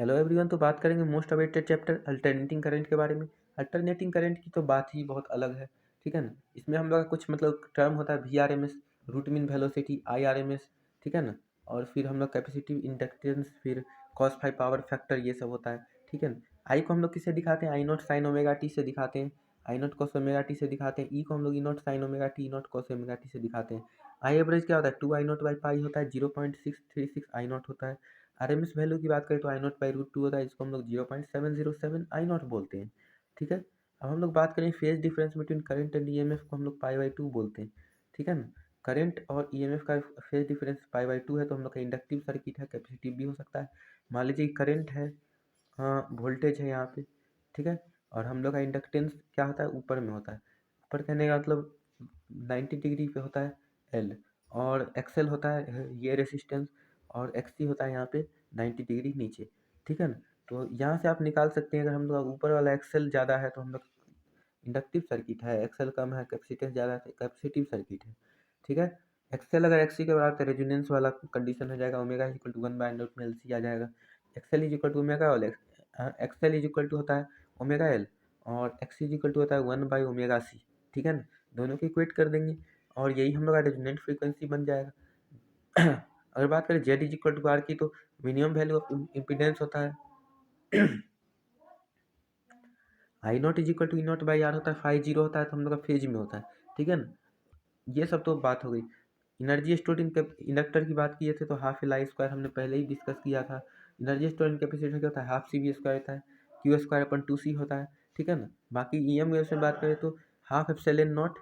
Hello everyone, तो बात करेंगे most awaited chapter alternating current के बारे में। अल्टरनेटिंग करंट की तो बात ही बहुत अलग है, ठीक है ना। इसमें हम लोग का कुछ मतलब टर्म होता है VRMS, root mean velocity, IRMS, ठीक है ना। और फिर हम लोग कैपेसिटिव इंडक्टेंस, फिर कॉस फाई पावर फैक्टर, ये सब होता है, ठीक है ना। आई को हम लोग किससे दिखाते हैं? I naught sine omega t से दिखाते हैं, I naught cos omega t से दिखाते हैं। ई को हम लोग E naught sine omega t, E naught cos omega t से दिखाते हैं। आई एवरेज क्या होता है? 2 I0/पाई होता है, 0.636 आई नॉट होता है। RMS वैल्यू की बात करें तो I0/√2 होता है, जिसको हम लोग 0.707 आई नॉट बोलते हैं, ठीक है। अब हम लोग बात करें phase difference between current and EMF को हम लोग पाई/2 बोलते हैं, ठीक है ना। करंट और EMF का फेज डिफरेंस पाई/2 है, तो हम लोग का इंडक्टिव सर्किट है, कैपेसिटिव भी हो सकता है। मान लीजिए करंट है, हाँ वोल्टेज है यहाँ पे, ठीक है। और हम लोग का इंडक्टेंस क्या होता है? ऊपर में होता है। ऊपर कहने का मतलब 90 डिग्री पे होता है L, और XL होता है ये रेसिस्टेंस, और XC होता है यहाँ पे 90 डिग्री नीचे, ठीक है ना। तो यहाँ से आप निकाल सकते हैं, अगर हम लोग ऊपर वाला XL ज़्यादा है तो हम लोग इंडक्टिव सर्किट है, XL कम है, कैपेसिटेंस ज़्यादा है, कैपेसिटिव सर्किट है, ठीक है। XL अगर XC के बराबर, तो रेजोनेंस वाला कंडीशन हो जाएगा, omega is equal to 1/√LC आ जाएगा। XL is equal to omega L, XL is equal to होता है ओमेगा L, और XC इज इक्वल टू होता है 1/ωc, ठीक है ना। दोनों को इक्वेट कर देंगे और यही हम लोग का रेजोनेंट फ्रीक्वेंसी बन जाएगा। अगर बात करें Z is equal to R की, तो मिनिमम वैल्यू ऑफ इम्पीडेंस होता है I0 is equal to E0/R होता है, फाई जीरो होता है, तो हम लोग का फेज में होता है, ठीक है ना। ये सब तो बात हो गई। एनर्जी स्टोर इन इंडक्टर की बात किए थे, तो हाफ एल आई स्क्वायर हमने पहले ही डिस्कस किया था। एनर्जी स्टोर इन कैपेसिटर क्या होता है? हाफ CV स्क्वायर होता है, Q²/2C होता है, ठीक है ना। बाकी EM वेव से बात करें तो half epsilon not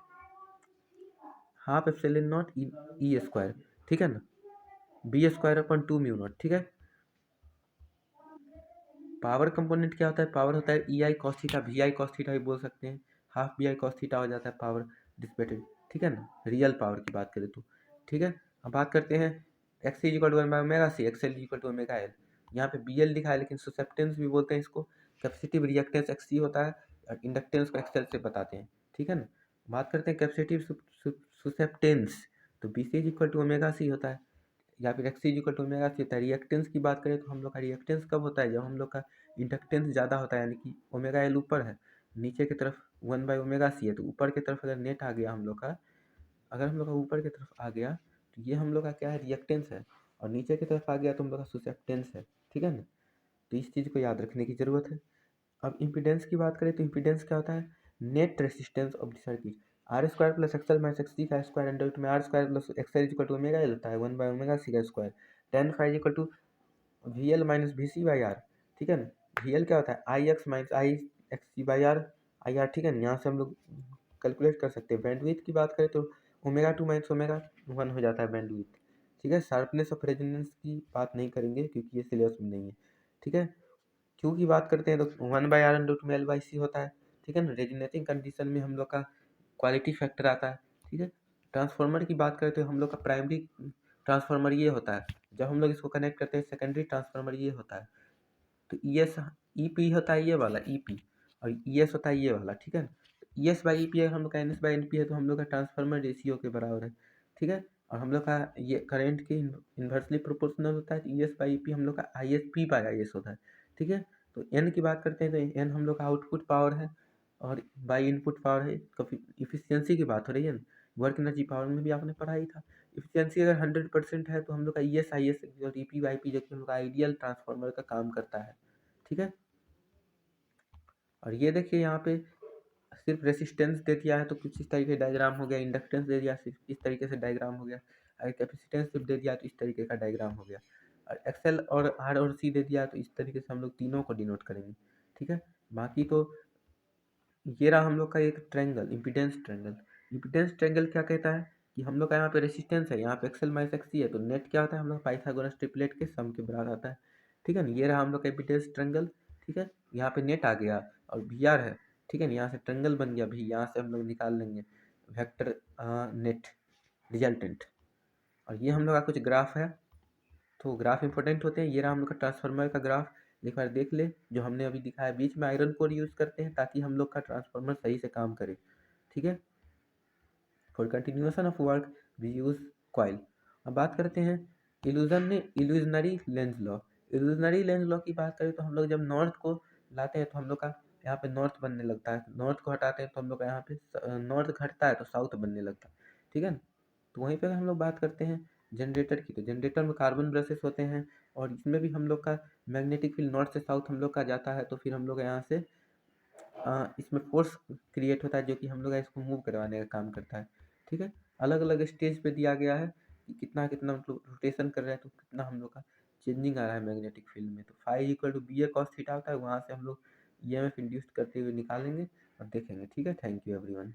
E square, ठीक है ना, B²/2μ0, ठीक है। पावर कंपोनेंट क्या होता है? पावर होता है EI cos theta, VI cos theta भी बोल सकते हैं, हाफ BI cos थीटा हो जाता है पावर डिसिपेटेड, ठीक है ना, रियल पावर की बात करें तो, ठीक है। अब बात करते हैं XC is equal to 1/ωc, XL is equal to omega L. यहाँ पे BL लिखा है, लेकिन सुसेप्टेंस भी बोलते हैं इसको। कैपेसिटिव रिएक्टेंस XC होता है, और इंडक्टेंस को XL से बताते हैं, ठीक है ना। बात करते हैं कैपेसिटिव सुसेप्टेंस, तो BC is equal to omega C होता है, या फिर XC is equal to omega C होता है। रिएक्टेंस की बात करें तो हम लोग का रिएक्टेंस कब होता है? जब हम लोग का इंडक्टेंस ज़्यादा होता है, यानी कि ओमेगा एल ऊपर है, नीचे की तरफ 1/ωc है, तो ऊपर की तरफ अगर नेट आ गया हम लोग का, अगर हम लोग का ऊपर की तरफ आ गया, तो ये हम लोग का क्या है? रिएक्टेंस है। और नीचे की तरफ आ गया तो हम लोग का सुसेप्टेंस है, ठीक है ना। तो इस चीज़ को याद रखने की ज़रूरत है। अब इम्पीडेंस की बात करें तो इम्पीडेंस क्या होता है? Net resistance of the circuit. R² + XL - XC² होता है, 1/ωc का square. tan phi equal to VL - VC/R, ठीक है ना। VL क्या होता है? IX - IXC/R, IR, ठीक है ना। यहाँ से हम लोग कैलकुलेट कर सकते हैं। बैंडविड्थ की बात करें तो ω2 - ω1 हो जाता है बैंडविड्थ, ठीक है। शार्पनेस ऑफ रेजोनेंस की बात नहीं करेंगे क्योंकि ये सिलेबस में नहीं है, ठीक है। क्यू की बात करते हैं तो 1/R√L/C होता है, ठीक है ना। रेजोनेटिंग कंडीशन में हम लोग का क्वालिटी फैक्टर आता है, ठीक है। ट्रांसफार्मर की बात करें तो हम लोग का प्राइमरी ट्रांसफार्मर ये होता है, जब हम लोग इसको कनेक्ट करते हैं। सेकेंडरी ट्रांसफार्मर ये होता है, तो EP होता है ये वाला EP, और ES होता है ये वाला, ठीक है। ES/EP अगर हम लोग का NS/NP है, तो हम लोग का ट्रांसफार्मर रेशियो के बराबर है, ठीक है। और हम लोग का ये करंट के इन्वर्सली प्रोपोर्शनल होता है, तो ES/EP हम लोग का ISP/IS होता है, ठीक है। तो N की बात करते हैं तो N हम लोग का आउटपुट पावर है, और बाई इनपुट पावर है। इफिशियंसी की बात हो रही है ना, वर्क एनर्जी पावर में भी आपने पढ़ा ही था। इफिशियंसी अगर 100% है, तो हम लोग का ES/IS और EP/IP जो कि हम लोग का आइडियल ट्रांसफार्मर का काम करता है, ठीक है। और ये देखिए यहाँ पे सिर्फ रेसिस्टेंस दे दिया है, तो कुछ इस तरीके डायग्राम हो गया। इंडक्टेंस दे दिया, सिर्फ इस तरीके से डायग्राम हो गया। अगर कैपेसिटेंस सिर्फ दे दिया तो इस तरीके का डायग्राम हो गया। और XL और R और C दे दिया, तो इस तरीके से हम लोग तीनों को डिनोट करेंगे, ठीक है। बाकी तो ये रहा हम लोग का एक triangle, impedance triangle. Impedance triangle क्या कहता है कि हम लोग का यहाँ पे रेसिस्टेंस है, यहाँ पे XL - XC है, तो नेट क्या होता है? हम लोग पाइथागोरस ट्रिपलेट के सम के बराबर आता है, ठीक है ना। ये रहा हम लोग का इम्पीडेंस ट्रायंगल, ठीक है। यहाँ पे नेट आ गया और VR है, ठीक है ना। यहाँ से ट्रायंगल बन गया भी, यहाँ से हम लोग निकाल लेंगे वेक्टर नेट रिजल्टेंट। और ये हम लोग का कुछ ग्राफ है, तो ग्राफ इंपॉर्टेंट होते हैं। ये रहा हम लोग का ट्रांसफार्मर का ग्राफ, एक बार देख ले। जो हमने अभी दिखाया, बीच में आयरन कोर यूज़ करते हैं ताकि हम लोग का ट्रांसफार्मर सही से काम करे, ठीक है। For continuation of work we use coil. अब बात करते हैं illusionary Lenz law. Illusionary Lenz law की बात करें तो हम लोग जब नॉर्थ को लाते हैं तो हम लोग का यहाँ पे नॉर्थ बनने लगता है, नॉर्थ को हटाते हैं तो हम लोग का यहाँ पे नॉर्थ घटता है तो साउथ बनने लगता है, ठीक है ना। तो वहीं पे हम लोग बात करते हैं जनरेटर की, तो जनरेटर में कार्बन ब्रशेस होते हैं और इसमें भी हम लोग का मैग्नेटिक फील्ड नॉर्थ से साउथ हम लोग का जाता है, तो फिर हम लोग यहाँ से इसमें फोर्स क्रिएट होता है जो कि हम लोग इसको मूव करवाने का काम करता है, ठीक है। अलग अलग स्टेज पे दिया गया है कि कितना कितना मतलब रोटेशन कर रहे हैं तो कितना हम लोग का चेंजिंग आ रहा है मैग्नेटिक फील्ड में। तो phi equal to B A cos theta होता है, वहाँ से हम लोग ई एम एफ इंड्यूस करते हुए निकालेंगे और देखेंगे, ठीक है। Thank you everyone.